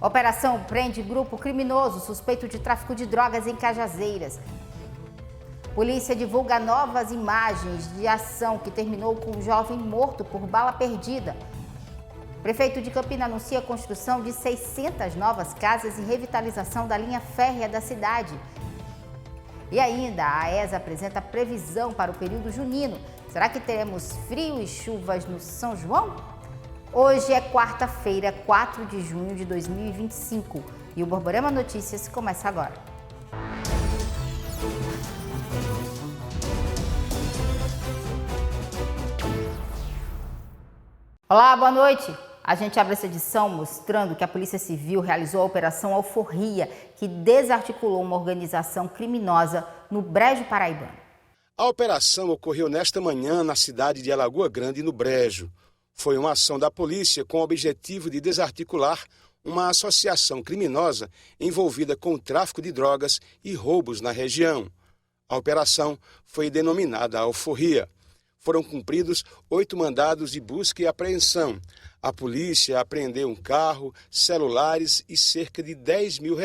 Operação prende grupo criminoso suspeito de tráfico de drogas em Cajazeiras. Polícia divulga novas imagens de ação que terminou com um jovem morto por bala perdida. Prefeito de Campina anuncia a construção de 600 novas casas e revitalização da linha férrea da cidade. E ainda, a AESA apresenta previsão para o período junino. Será que teremos frio e chuvas no São João? Hoje é quarta-feira, 4 de junho de 2025 e o Borborema Notícias começa agora. Olá, boa noite. A gente abre essa edição mostrando que a Polícia Civil realizou a Operação Alforria, que desarticulou uma organização criminosa no Brejo Paraibano. A operação ocorreu nesta manhã na cidade de Alagoa Grande, no Brejo. Foi uma ação da polícia com o objetivo de desarticular uma associação criminosa envolvida com o tráfico de drogas e roubos na região. A operação foi denominada Alforria. Foram cumpridos 8 mandados de busca e apreensão. A polícia apreendeu um carro, celulares e cerca de R$10 mil.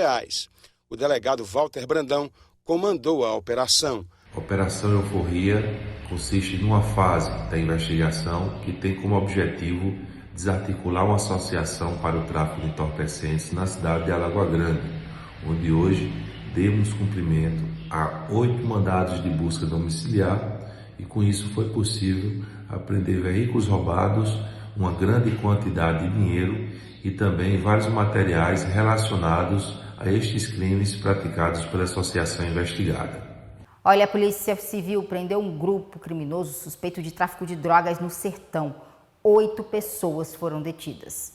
O delegado Walter Brandão comandou a operação. A Operação Alforria consiste numa fase da investigação que tem como objetivo desarticular uma associação para o tráfico de entorpecentes na cidade de Alagoa Grande, onde hoje demos cumprimento a 8 mandados de busca domiciliar e com isso foi possível apreender veículos roubados, uma grande quantidade de dinheiro e também vários materiais relacionados a estes crimes praticados pela associação investigada. Olha, a Polícia Civil prendeu um grupo criminoso suspeito de tráfico de drogas no Sertão. 8 pessoas foram detidas.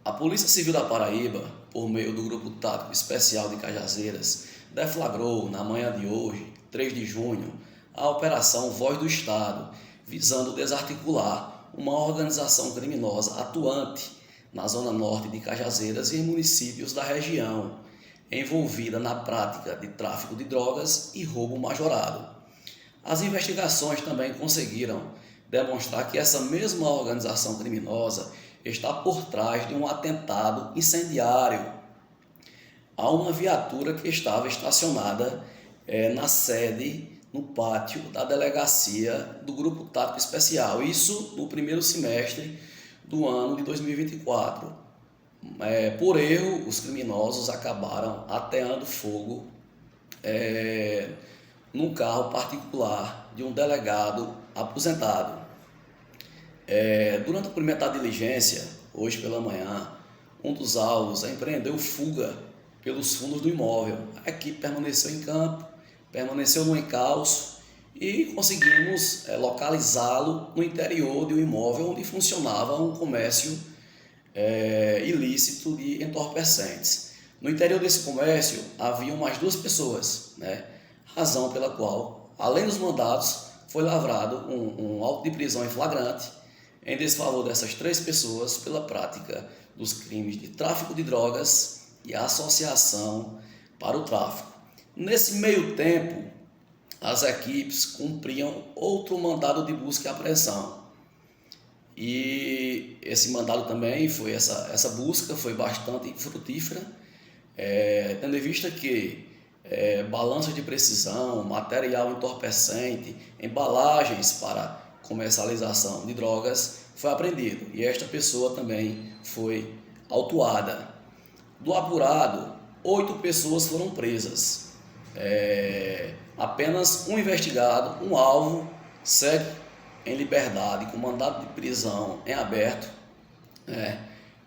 A Polícia Civil da Paraíba, por meio do Grupo Tático Especial de Cajazeiras, deflagrou na manhã de hoje, 3 de junho, a Operação Voz do Estado, visando desarticular uma organização criminosa atuante na zona norte de Cajazeiras e em municípios da região, envolvida na prática de tráfico de drogas e roubo majorado. As investigações também conseguiram demonstrar que essa mesma organização criminosa está por trás de um atentado incendiário a uma viatura que estava estacionada na sede, no pátio da delegacia do Grupo Tático Especial. Isso no primeiro semestre do ano de 2024. Por erro, os criminosos acabaram ateando fogo num carro particular de um delegado aposentado. Durante a primeira diligência, hoje pela manhã, um dos alvos empreendeu fuga pelos fundos do imóvel. A equipe permaneceu em campo, permaneceu no encalço e conseguimos localizá-lo no interior de um imóvel onde funcionava um comércio ilícito de entorpecentes. No interior desse comércio haviam mais 2 pessoas, razão pela qual, além dos mandados, foi lavrado um auto de prisão em flagrante em desfavor dessas 3 pessoas pela prática dos crimes de tráfico de drogas e associação para o tráfico. Nesse meio tempo, as equipes cumpriam outro mandado de busca e apreensão. E esse mandado também foi, essa busca foi bastante frutífera, tendo em vista que balanças de precisão, material entorpecente, embalagens para comercialização de drogas foi apreendido. E esta pessoa também foi autuada. Do apurado, 8 pessoas foram presas. Apenas um investigado, um alvo, segue em liberdade, com mandado de prisão em aberto,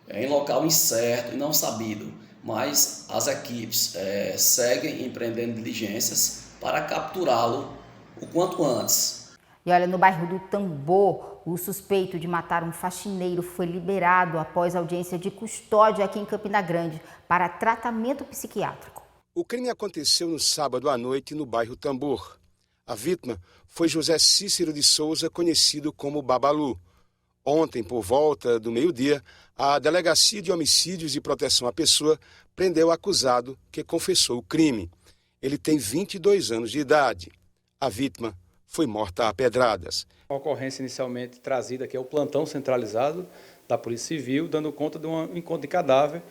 em local incerto e não sabido, mas as equipes seguem empreendendo diligências para capturá-lo o quanto antes. E olha, no bairro do Tambor, o suspeito de matar um faxineiro foi liberado após audiência de custódia aqui em Campina Grande para tratamento psiquiátrico. O crime aconteceu no sábado à noite no bairro Tambor. A vítima foi José Cícero de Souza, conhecido como Babalu. Ontem, por volta do meio-dia, a Delegacia de Homicídios e Proteção à Pessoa prendeu o acusado que confessou o crime. Ele tem 22 anos de idade. A vítima foi morta a pedradas. A ocorrência inicialmente trazida aqui é o plantão centralizado da Polícia Civil, dando conta de um encontro de cadáver,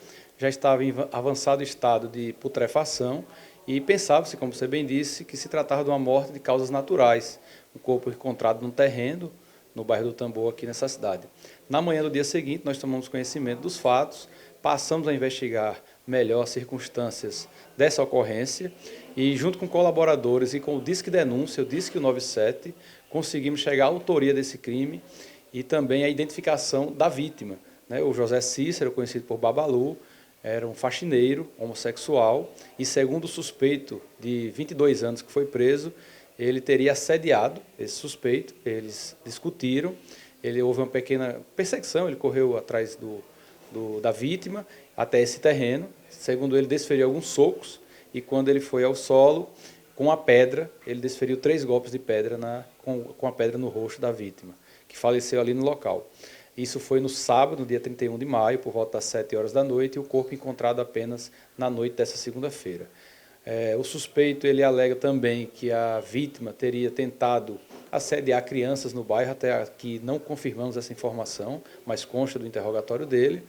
já estava em avançado estado de putrefação e pensava-se, como você bem disse, que se tratava de uma morte de causas naturais. Um corpo encontrado no terreno, no bairro do Tambor, aqui nessa cidade. Na manhã do dia seguinte, nós tomamos conhecimento dos fatos, passamos a investigar melhor as circunstâncias dessa ocorrência e, junto com colaboradores e com o Disque Denúncia, o Disque 97, conseguimos chegar à autoria desse crime e também a identificação da vítima. O José Cícero, conhecido por Babalu, era um faxineiro homossexual e, segundo o suspeito de 22 anos que foi preso, ele teria assediado esse suspeito, eles discutiram, houve uma pequena perseguição, ele correu atrás da vítima até esse terreno, segundo ele desferiu alguns socos e quando ele foi ao solo, com a pedra, ele desferiu 3 golpes de pedra com a pedra no rosto da vítima, que faleceu ali no local. Isso foi no sábado, no dia 31 de maio, por volta das 7 horas da noite, e o corpo encontrado apenas na noite dessa segunda-feira. O suspeito ele alega também que a vítima teria tentado assediar crianças no bairro, até aqui não confirmamos essa informação, mas consta do interrogatório dele.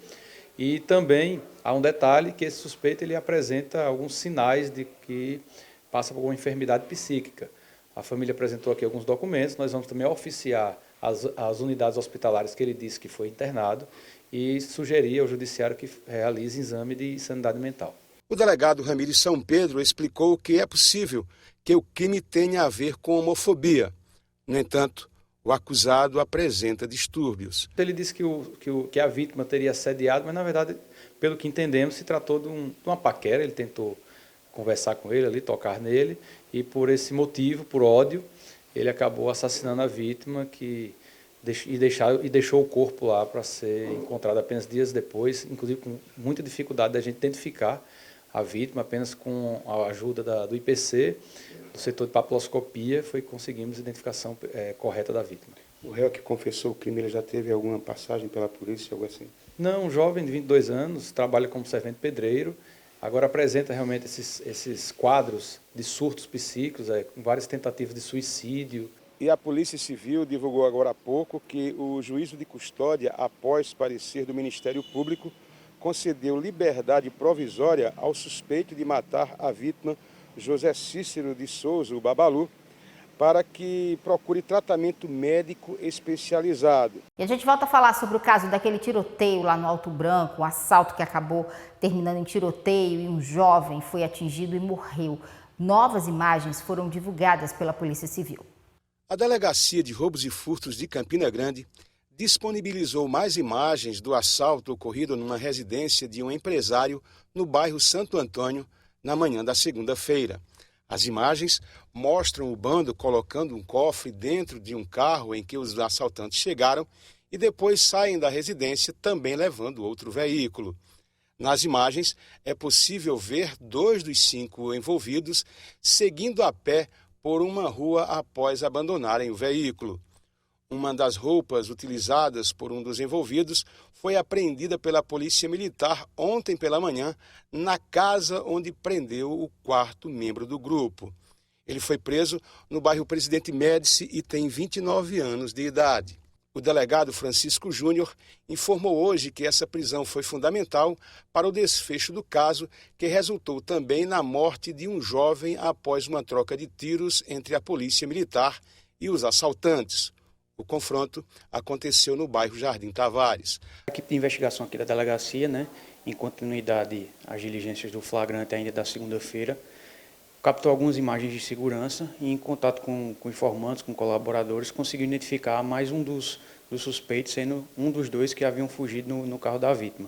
E também há um detalhe que esse suspeito ele apresenta alguns sinais de que passa por uma enfermidade psíquica. A família apresentou aqui alguns documentos, nós vamos também oficiar as unidades hospitalares que ele disse que foi internado e sugerir ao judiciário que realize exame de sanidade mental. O delegado Ramires São Pedro explicou que é possível que o crime tenha a ver com homofobia. No entanto, o acusado apresenta distúrbios. Ele disse que a vítima teria assediado, mas na verdade, pelo que entendemos, se tratou de uma paquera. Ele tentou conversar com ele ali, tocar nele, e por esse motivo, por ódio, ele acabou assassinando a vítima e deixou o corpo lá para ser encontrado apenas dias depois, inclusive com muita dificuldade da gente identificar a vítima, apenas com a ajuda do IPC, do setor de papiloscopia, conseguimos a identificação correta da vítima. O réu que confessou o crime, ele já teve alguma passagem pela polícia, algo assim? Não, um jovem de 22 anos, trabalha como servente pedreiro, agora apresenta realmente esses quadros de surtos psíquicos, com várias tentativas de suicídio. E a Polícia Civil divulgou agora há pouco que o juízo de custódia, após parecer do Ministério Público, concedeu liberdade provisória ao suspeito de matar a vítima José Cícero de Souza, o Babalu, para que procure tratamento médico especializado. E a gente volta a falar sobre o caso daquele tiroteio lá no Alto Branco, um assalto que acabou terminando em tiroteio e um jovem foi atingido e morreu. Novas imagens foram divulgadas pela Polícia Civil. A Delegacia de Roubos e Furtos de Campina Grande disponibilizou mais imagens do assalto ocorrido numa residência de um empresário no bairro Santo Antônio, na manhã da segunda-feira. As imagens mostram o bando colocando um cofre dentro de um carro em que os assaltantes chegaram e depois saem da residência também levando outro veículo. Nas imagens é possível ver 2 dos 5 envolvidos seguindo a pé por uma rua após abandonarem o veículo. Uma das roupas utilizadas por um dos envolvidos foi apreendida pela Polícia Militar ontem pela manhã na casa onde prendeu o 4º membro do grupo. Ele foi preso no bairro Presidente Médici e tem 29 anos de idade. O delegado Francisco Júnior informou hoje que essa prisão foi fundamental para o desfecho do caso, que resultou também na morte de um jovem após uma troca de tiros entre a Polícia Militar e os assaltantes. O confronto aconteceu no bairro Jardim Tavares. A equipe de investigação aqui da delegacia, em continuidade às diligências do flagrante ainda da segunda-feira, captou algumas imagens de segurança e, em contato com informantes, com colaboradores, conseguiu identificar mais um dos suspeitos, sendo um dos 2 que haviam fugido no carro da vítima.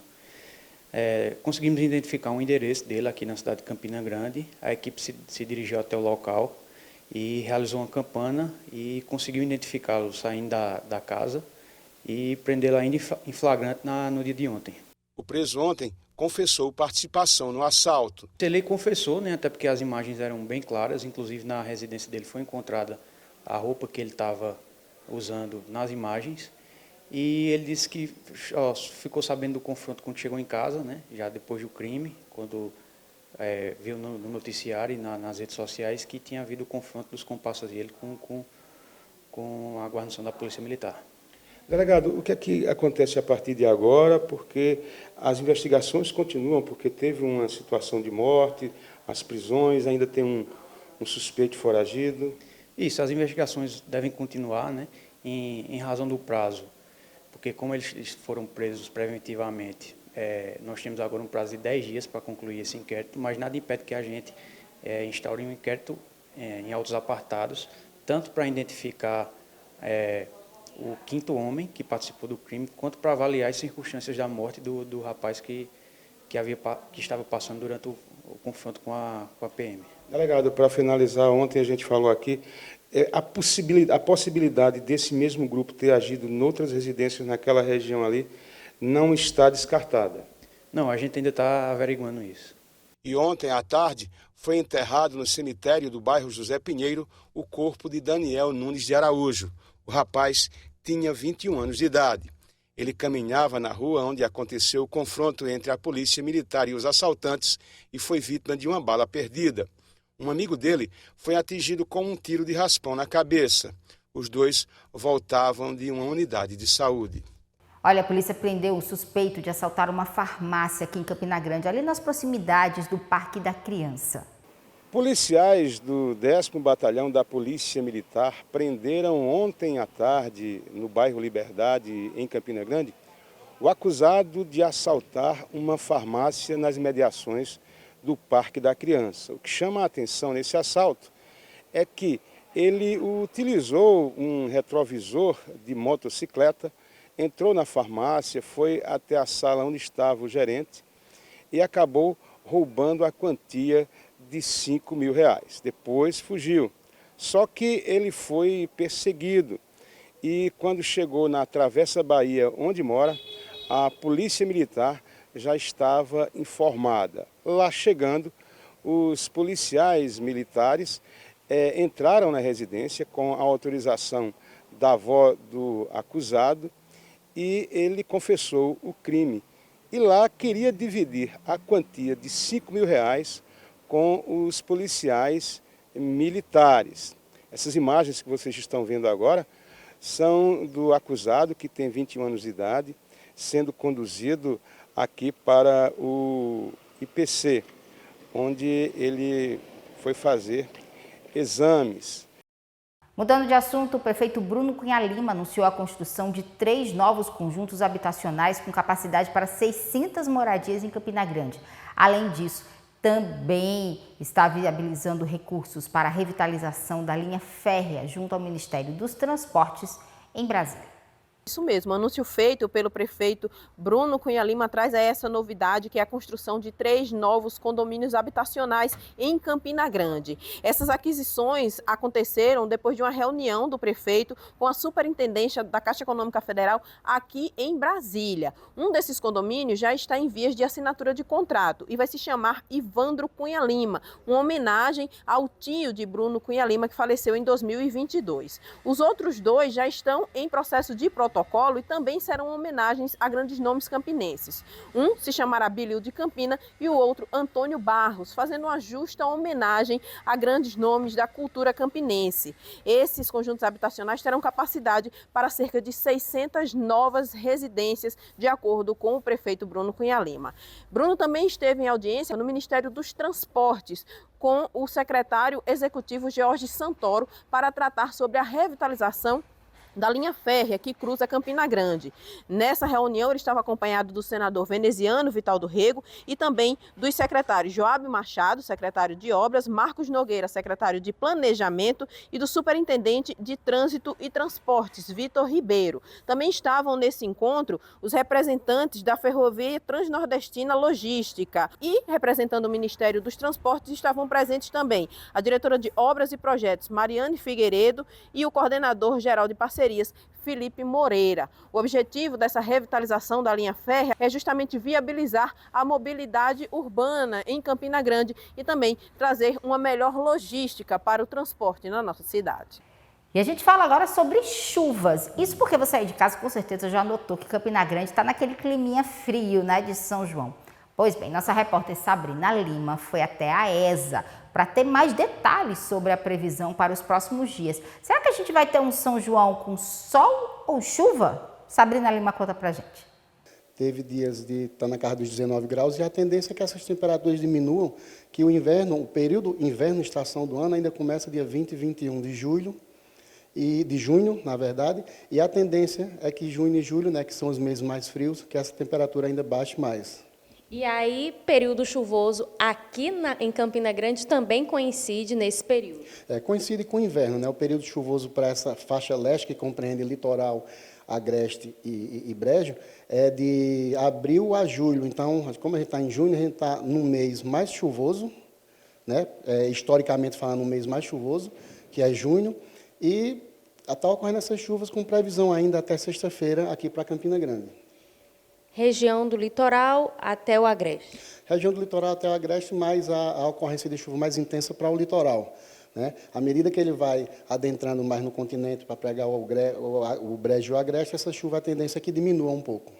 Conseguimos identificar um endereço dele aqui na cidade de Campina Grande. A equipe se dirigiu até o local e realizou uma campana e conseguiu identificá-lo saindo da casa e prendê-lo ainda em flagrante no dia de ontem. O preso ontem confessou participação no assalto. Ele confessou, até porque as imagens eram bem claras, inclusive na residência dele foi encontrada a roupa que ele estava usando nas imagens, e ele disse que ficou sabendo do confronto quando chegou em casa, já depois do crime, quando viu no noticiário e nas redes sociais que tinha havido o confronto dos comparsas dele com a guarnição da Polícia Militar. Delegado, o que é que acontece a partir de agora? Porque as investigações continuam, porque teve uma situação de morte, as prisões, ainda tem um suspeito foragido. Isso, as investigações devem continuar, né, em razão do prazo, porque como eles foram presos preventivamente, nós temos agora um prazo de 10 dias para concluir esse inquérito, mas nada impede que a gente instaure um inquérito em autos apartados, tanto para identificar o quinto homem que participou do crime, quanto para avaliar as circunstâncias da morte do rapaz que estava passando durante o confronto com a PM. Delegado, para finalizar, ontem a gente falou aqui, a possibilidade desse mesmo grupo ter agido em outras residências naquela região ali não está descartada. Não, a gente ainda está averiguando isso. E ontem à tarde foi enterrado no cemitério do bairro José Pinheiro o corpo de Daniel Nunes de Araújo. O rapaz tinha 21 anos de idade. Ele caminhava na rua onde aconteceu o confronto entre a polícia militar e os assaltantes e foi vítima de uma bala perdida. Um amigo dele foi atingido com um tiro de raspão na cabeça. Os dois voltavam de uma unidade de saúde. Olha, a polícia prendeu o suspeito de assaltar uma farmácia aqui em Campina Grande, ali nas proximidades do Parque da Criança. Policiais do 10º Batalhão da Polícia Militar prenderam ontem à tarde, no bairro Liberdade, em Campina Grande, o acusado de assaltar uma farmácia nas imediações do Parque da Criança. O que chama a atenção nesse assalto é que ele utilizou um retrovisor de motocicleta, entrou na farmácia, foi até a sala onde estava o gerente e acabou roubando a quantia de R$5.000. Depois fugiu. Só que ele foi perseguido e quando chegou na Travessa Bahia, onde mora, a Polícia Militar já estava informada. Lá chegando, os policiais militares entraram na residência com a autorização da avó do acusado e ele confessou o crime. E lá queria dividir a quantia de R$5.000 com os policiais militares. Essas imagens que vocês estão vendo agora são do acusado, que tem 21 anos de idade, sendo conduzido aqui para o IPC, onde ele foi fazer exames. Mudando de assunto, o prefeito Bruno Cunha Lima anunciou a construção de 3 novos conjuntos habitacionais com capacidade para 600 moradias em Campina Grande. Além disso, também está viabilizando recursos para a revitalização da linha férrea junto ao Ministério dos Transportes em Brasília. Isso mesmo, o anúncio feito pelo prefeito Bruno Cunha Lima traz essa novidade, que é a construção de 3 novos condomínios habitacionais em Campina Grande. Essas aquisições aconteceram depois de uma reunião do prefeito com a superintendência da Caixa Econômica Federal aqui em Brasília. Um desses condomínios já está em vias de assinatura de contrato e vai se chamar Ivandro Cunha Lima, uma homenagem ao tio de Bruno Cunha Lima, que faleceu em 2022. Os outros 2 já estão em processo de protocolo e também serão homenagens a grandes nomes campinenses. Um se chamará Bilio de Campina e o outro Antônio Barros, fazendo uma justa homenagem a grandes nomes da cultura campinense. Esses conjuntos habitacionais terão capacidade para cerca de 600 novas residências, de acordo com o prefeito Bruno Cunha Lima. Bruno também esteve em audiência no Ministério dos Transportes com o secretário executivo Jorge Santoro para tratar sobre a revitalização da linha férrea que cruza Campina Grande. Nessa reunião, ele estava acompanhado do senador veneziano Vital do Rego e também dos secretários Joab Machado, secretário de Obras, Marcos Nogueira, secretário de Planejamento, e do superintendente de Trânsito e Transportes, Vitor Ribeiro. Também estavam nesse encontro os representantes da Ferrovia Transnordestina Logística e, representando o Ministério dos Transportes, estavam presentes também a diretora de Obras e Projetos, Mariane Figueiredo, e o coordenador geral de parcerias, Felipe Moreira. O objetivo dessa revitalização da linha férrea é justamente viabilizar a mobilidade urbana em Campina Grande e também trazer uma melhor logística para o transporte na nossa cidade. E a gente fala agora sobre chuvas. Isso porque você aí de casa com certeza já notou que Campina Grande está naquele climinha frio, né, de São João. Pois bem, nossa repórter Sabrina Lima foi até a ESA para ter mais detalhes sobre a previsão para os próximos dias. Será que a gente vai ter um São João com sol ou chuva? Sabrina Lima conta pra gente. Teve dias de estar na casa dos 19 graus e a tendência é que essas temperaturas diminuam, que o período inverno, estação do ano, ainda começa dia 20 e 21 de julho, de junho, na verdade, e a tendência é que junho e julho, né, que são os meses mais frios, que essa temperatura ainda baixe mais. E aí, período chuvoso aqui em Campina Grande também coincide nesse período? Coincide com o inverno, né? O período chuvoso para essa faixa leste, que compreende litoral, Agreste e Brejo, é de abril a julho. Então, como a gente está em junho, a gente está no mês mais chuvoso, né? Historicamente falando, no mês mais chuvoso, que é junho, e está ocorrendo essas chuvas com previsão ainda até sexta-feira aqui para Campina Grande. Região do litoral até o Agreste. Região do litoral até o Agreste, mais a ocorrência de chuva mais intensa para o litoral, né? À medida que ele vai adentrando mais no continente para pegar o Brejo e o Agreste, essa chuva, a tendência é que diminua um pouco.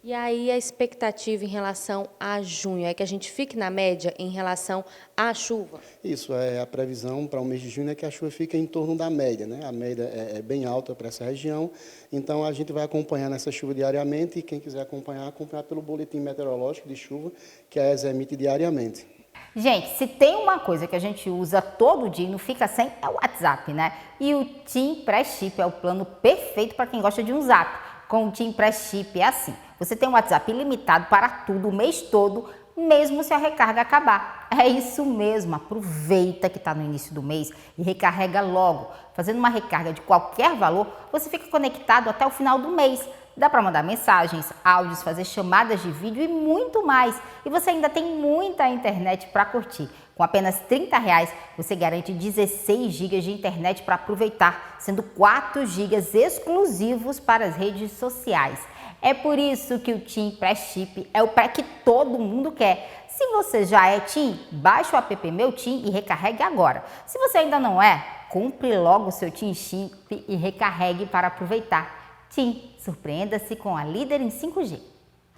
E aí a expectativa em relação a junho é que a gente fique na média em relação à chuva? Isso, a previsão para o mês de junho é que a chuva fique em torno da média, né? A média é bem alta para essa região, então a gente vai acompanhando essa chuva diariamente e quem quiser acompanhar pelo boletim meteorológico de chuva, que a ESA emite diariamente. Gente, se tem uma coisa que a gente usa todo dia e não fica sem, é o WhatsApp, né? E o TIM Pré-Chip é o plano perfeito para quem gosta de um zap. Com o TIM Pré-Chip é assim, você tem um WhatsApp ilimitado para tudo o mês todo, mesmo se a recarga acabar. É isso mesmo, aproveita que está no início do mês e recarrega logo. Fazendo uma recarga de qualquer valor, você fica conectado até o final do mês. Dá para mandar mensagens, áudios, fazer chamadas de vídeo e muito mais. E você ainda tem muita internet para curtir. Com apenas R$30, você garante 16 GB de internet para aproveitar, sendo 4 GB exclusivos para as redes sociais. É por isso que o TIM Pré-Chip é o pré que todo mundo quer. Se você já é TIM, baixe o app Meu TIM e recarregue agora. Se você ainda não é, compre logo o seu TIM Chip e recarregue para aproveitar. TIM, surpreenda-se com a líder em 5G.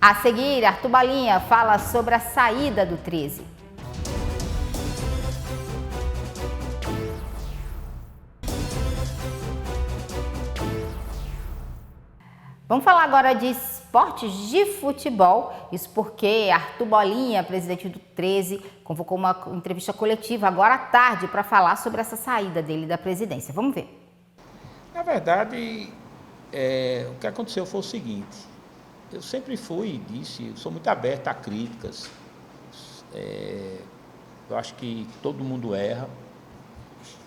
A seguir, Arthur Balinha fala sobre a saída do 13. Vamos falar agora de esportes de futebol, isso porque Arthur Bolinha, presidente do 13, convocou uma entrevista coletiva agora à tarde para falar sobre essa saída dele da presidência. Vamos ver. Na verdade, o que aconteceu foi o seguinte, eu sempre fui e disse, eu sou muito aberto a críticas, eu acho que todo mundo erra,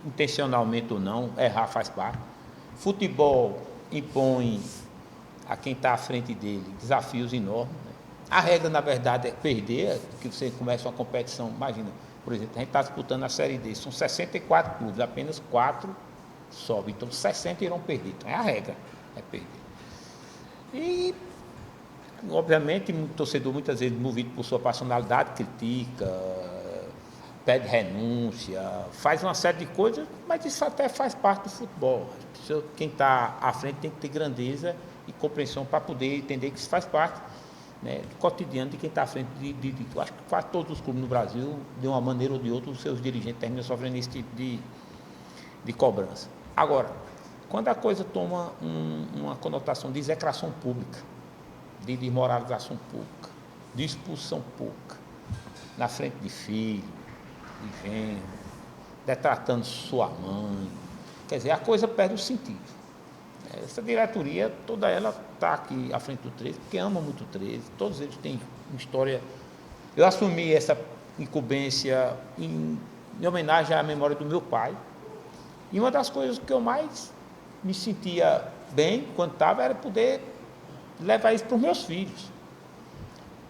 intencionalmente ou não, errar faz parte. Futebol impõe a quem está à frente dele desafios enormes, né? A regra, na verdade, é perder, que você começa uma competição, imagina, por exemplo, a gente está disputando a Série D, são 64 clubes, apenas 4 sobem, então 60 irão perder, então é a regra, é perder. E, obviamente, o torcedor, muitas vezes, movido por sua personalidade, critica, pede renúncia, faz uma série de coisas, mas isso até faz parte do futebol. Quem está à frente tem que ter grandeza e compreensão para poder entender que isso faz parte, né, do cotidiano de quem está à frente eu acho que quase todos os clubes no Brasil, de uma maneira ou de outra, os seus dirigentes terminam sofrendo esse tipo de cobrança. Agora, quando a coisa toma uma conotação de execração pública, de desmoralização pública, de expulsão pública, na frente de filho, de genro, detratando sua mãe, quer dizer, a coisa perde o sentido. Essa diretoria, toda ela está aqui à frente do 13, porque ama muito o 13, todos eles têm uma história. Eu assumi essa incumbência em homenagem à memória do meu pai, e uma das coisas que eu mais me sentia bem quando estava era poder levar isso para os meus filhos,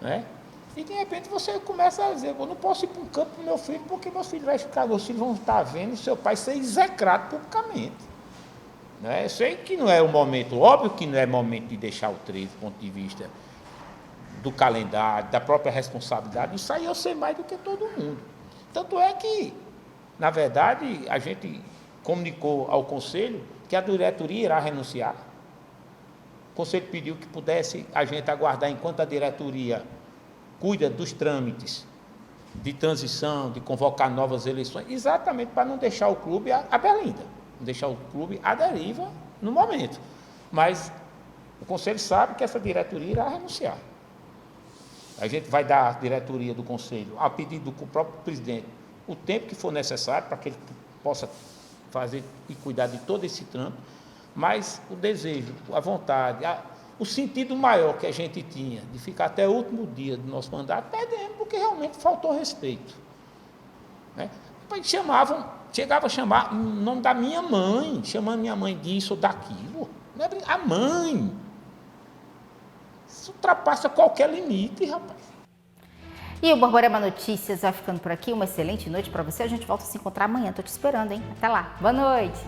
né? E de repente você começa a dizer, eu não posso ir para um campo para o meu filho, porque meus filhos vão estar vendo seu pai ser execrado publicamente. Eu sei que não é o momento, óbvio que não é momento de deixar o 13 do ponto de vista do calendário, da própria responsabilidade, isso aí eu sei mais do que todo mundo. Tanto é que, na verdade, a gente comunicou ao Conselho que a diretoria irá renunciar. O Conselho pediu que pudesse a gente aguardar enquanto a diretoria cuida dos trâmites de transição, de convocar novas eleições, exatamente para não deixar o clube à berlinda. Deixar o clube à deriva no momento. Mas O Conselho sabe que essa diretoria irá renunciar. A gente vai dar à diretoria do Conselho, a pedido do próprio presidente, o tempo que for necessário para que ele possa fazer e cuidar de todo esse trampo, mas o desejo, a vontade, o sentido maior que a gente tinha de ficar até o último dia do nosso mandato, perdemos, porque realmente faltou respeito. Né? Chegava a chamar o nome da minha mãe, chamando minha mãe disso ou daquilo. Não é a mãe. Isso ultrapassa qualquer limite, rapaz. E o Borborema Notícias vai ficando por aqui. Uma excelente noite para você. A gente volta a se encontrar amanhã. Estou te esperando, hein? Até lá. Boa noite.